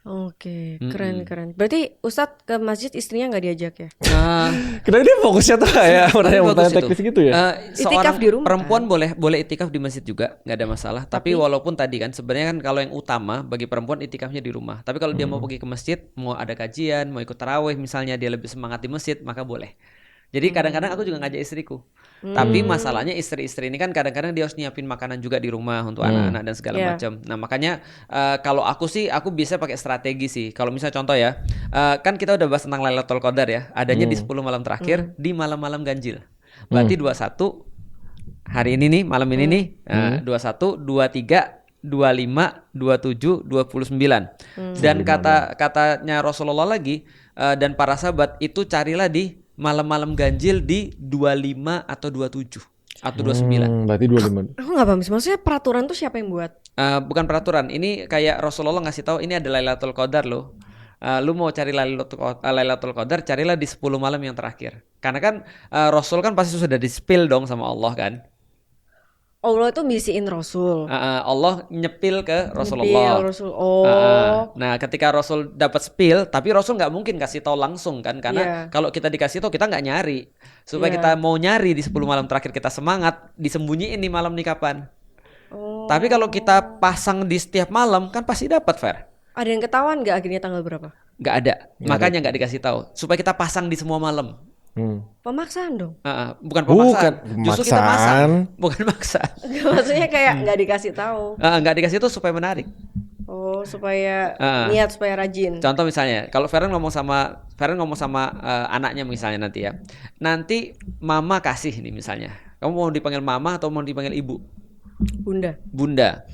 Oke, Mm-mm. keren. Berarti Ustadz ke masjid istrinya nggak diajak ya? Nah, Kenapa dia fokusnya tuh kayak tapi pertanyaan bagus itu. teknis gitu ya? Itikaf Seorang di rumah perempuan kan? boleh itikaf di masjid juga, nggak ada masalah. Tapi walaupun tadi kan sebenarnya kan kalau yang utama bagi perempuan itikafnya di rumah. Tapi kalau dia mau pergi ke masjid, mau ada kajian, mau ikut tarawih misalnya, dia lebih semangat di masjid, maka boleh. Jadi kadang-kadang aku juga ngajak istriku. Tapi masalahnya istri-istri ini kan kadang-kadang dia harus nyiapin makanan juga di rumah untuk anak-anak dan segala Iya. macam. Nah makanya kalau aku sih aku bisa pakai strategi sih. Kalau misalnya contoh ya, kan kita udah bahas tentang Lailatul Qadar ya. Adanya di 10 malam terakhir di malam-malam ganjil. Berarti 21 hari ini nih, malam ini nih, 21, 23, 25, 27, 29. Dan katanya Rasulullah lagi dan para sahabat itu carilah di malam-malam ganjil di 25 atau 27 atau 29. Berarti 25. Aku nggak paham sih. Maksudnya peraturan tuh siapa yang buat? Bukan peraturan, ini kayak Rasulullah ngasih tahu ini ada Lailatul Qadar loh. Lu mau cari Lailatul Qadar, carilah di 10 malam yang terakhir. Karena kan Rasul kan pasti sudah di-spill dong sama Allah kan. Allah itu bisiin Rasul. Allah nyepil ke Rasulullah. Nyepil Rasul. Oh. Nah, ketika Rasul dapat spill, tapi Rasul nggak mungkin kasih tahu langsung kan, karena kalau kita dikasih tahu kita nggak nyari. Supaya kita mau nyari di 10 malam terakhir kita semangat, disembunyiin di malam nih kapan. Tapi kalau kita pasang di setiap malam kan pasti dapat, Fer. Ada yang ketahuan nggak akhirnya tanggal berapa? Nggak ada, makanya nggak dikasih tahu. Supaya kita pasang di semua malam. Pemaksaan dong. Bukan pemaksaan. Justru kita pemaksaan. pasang, bukan maksa. Maksudnya kayak nggak dikasih tahu. Nggak dikasih itu supaya menarik. Oh, supaya niat, supaya rajin. Contoh misalnya, kalau Feren ngomong sama anaknya misalnya nanti ya. Nanti mama kasih nih misalnya. Kamu mau dipanggil mama atau mau dipanggil ibu? Bunda. Bunda.